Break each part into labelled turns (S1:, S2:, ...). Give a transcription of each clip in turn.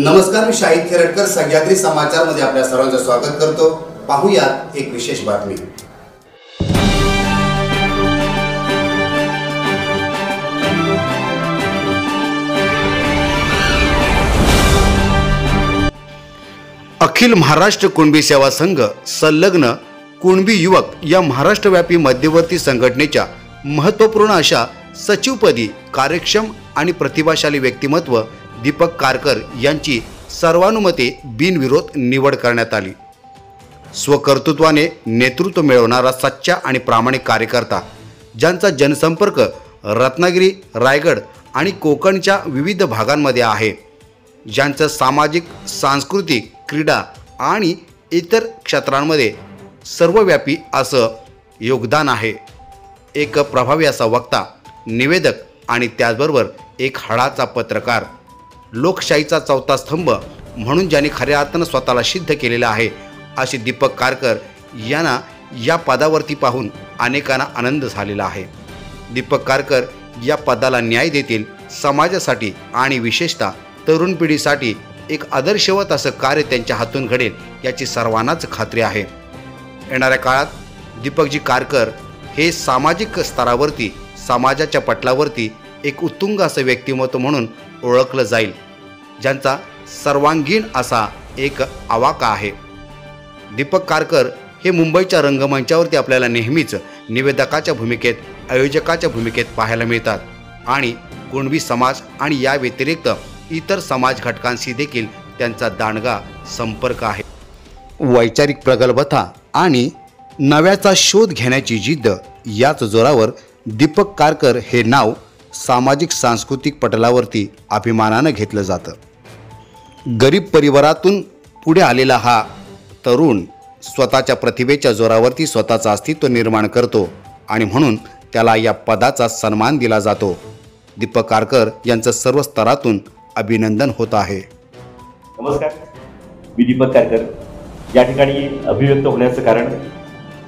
S1: नमस्कार, मी शाहिद खेरटकर सह्याद्री समाचार मध्ये आपल्या सर्वांचं स्वागत करतो। पाहूयात एक विशेष बातमी। अखिल महाराष्ट्र कुणबी सेवा संघ संलग्न कुणबी युवक या महाराष्ट्रव्यापी मध्यवर्ती संघटनेच्या महत्त्वपूर्ण अशा सचिवपदी कार्यक्षम आणि प्रतिभाशाली व्यक्तिमत्व दीपक कारकर यांची सर्वानुमते बिनविरोध निवड करण्यात आली। स्वकर्तृत्वाने नेतृत्व मिळवणारा सच्चा आणि प्रामाणिक कार्यकर्ता, ज्यांचा जनसंपर्क रत्नागिरी, रायगड आणि कोकणच्या विविध भागांमध्ये आहे, ज्यांचं सामाजिक, सांस्कृतिक, क्रीडा आणि इतर क्षेत्रांमध्ये सर्वव्यापी असं योगदान आहे। एक प्रभावी असा वक्ता, निवेदक आणि त्याचबरोबर एक हाडाचा पत्रकार, लोकशाहीचा चौथा स्तंभ म्हणून ज्यांनी खऱ्या अर्थानं स्वतःला सिद्ध केलेला आहे, असे दीपक कारकर यांना या पदावरती पाहून अनेकांना आनंद झालेला आहे। दीपक कारकर या पदाला न्याय देतील, समाजासाठी आणि विशेषतः तरुण पिढीसाठी एक आदर्शवत असं कार्य त्यांच्या हातून घडेल याची सर्वांनाच खात्री आहे। येणाऱ्या काळात दीपकजी कारकर हे सामाजिक स्तरावरती, समाजाच्या पटलावरती एक उत्तुंग असं व्यक्तिमत्व म्हणून ओळखलं जाईल, ज्यांचा सर्वांगीण असा एक आवाका आहे। दीपक कारकर हे मुंबईच्या रंगमंचावरती आपल्याला नेहमीच निवेदकाच्या भूमिकेत, आयोजकाच्या भूमिकेत पाहायला मिळतात आणि कुणबी समाज आणि या व्यतिरिक्त इतर समाज घटकांशी देखील त्यांचा दांडगा संपर्क आहे। वैचारिक प्रगल्भता आणि नव्याचा शोध घेण्याची जिद्द याच जोरावर दीपक कारकर हे नाव सामाजिक सांस्कृतिक पटलावरती अभिमानानं घेतलं जातं। गरीब परिवारातून पुढे आलेला हा तरुण स्वतःच्या प्रतिभेच्या जोरावरती स्वतःचं अस्तित्व निर्माण करतो आणि म्हणून त्याला या पदाचा सन्मान दिला जातो। दीपक कारकर यांचं सर्व स्तरातून अभिनंदन होत आहे।
S2: नमस्कार, मी दीपक कारकर। या ठिकाणी अभिव्यक्त होण्याचं कारण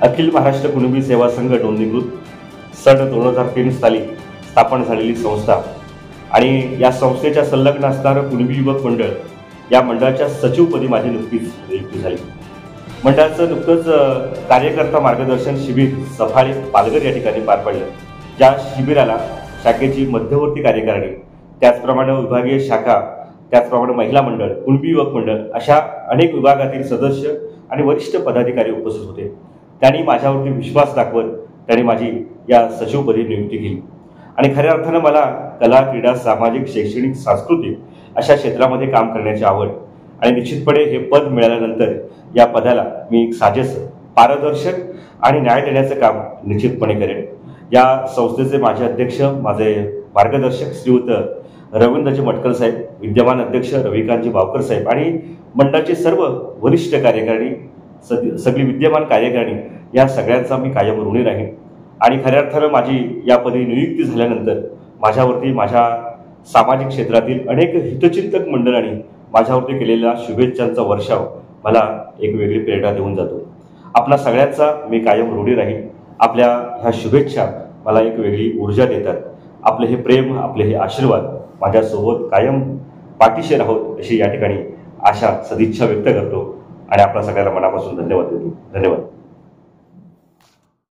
S2: अखिल महाराष्ट्र कुणबी सेवा संघ नोंदणीकृत सन 2003 साली स्थापन झालेली संस्था आणि या संस्थेच्या संलग्न असणारं कुणबी युवक मंडळ या मंडळाच्या सचिवपदी माझी नुकतीच नियुक्ती झाली। मंडळाचं नुकतंच कार्यकर्ता मार्गदर्शन शिबिर सफाळे पालघर या ठिकाणी पार पडलं। ज्या शिबिराला शाखेची मध्यवर्ती कार्यकारिणी, त्याचप्रमाणे विभागीय शाखा, त्याचप्रमाणे महिला मंडळ, कुणबी युवक मंडळ अशा अनेक विभागातील सदस्य आणि वरिष्ठ पदाधिकारी उपस्थित होते। त्यांनी माझ्यावरती विश्वास दाखवत त्यांनी माझी या सचिवपदी नियुक्ती केली आणि खऱ्या अर्थानं मला कला, क्रीडा, सामाजिक, शैक्षणिक, सांस्कृतिक अशा क्षेत्रामध्ये काम करण्याची आवड आणि निश्चितपणे हे पद मिळाल्यानंतर या पदाला मी एक साजेस, पारदर्शक आणि न्याय देण्याचं काम निश्चितपणे करेन। या संस्थेचे माझे अध्यक्ष, माझे मार्गदर्शक श्रीयुत रवींद्रजी मटकर साहेब, विद्यमान अध्यक्ष रविकांतजी बावकर साहेब आणि मंडळाचे सर्व वरिष्ठ कार्यकारिणी, सगळी विद्यमान कार्यकारिणी या सगळ्यांचा मी कायम ऋणी राहीन आणि खऱ्या अर्थानं माझी यापदी नियुक्ती झाल्यानंतर माझ्यावरती माझ्या सामाजिक क्षेत्रातील अनेक हितचिंतक मंडळांनी माझ्यावरती केलेल्या शुभेच्छांचा वर्षाव मला एक वेगळी प्रेरणा देऊन जातो। आपला सगळ्यांचा मी कायम ऋणी राहीन। आपल्या ह्या शुभेच्छा मला एक वेगळी ऊर्जा देतात। आपले हे प्रेम, आपले हे आशीर्वाद माझ्यासोबत कायम पाठीशी राहोत अशी या ठिकाणी आशा, सदिच्छा व्यक्त करतो आणि आपल्या सगळ्यांना मनापासून धन्यवाद देतो। धन्यवाद।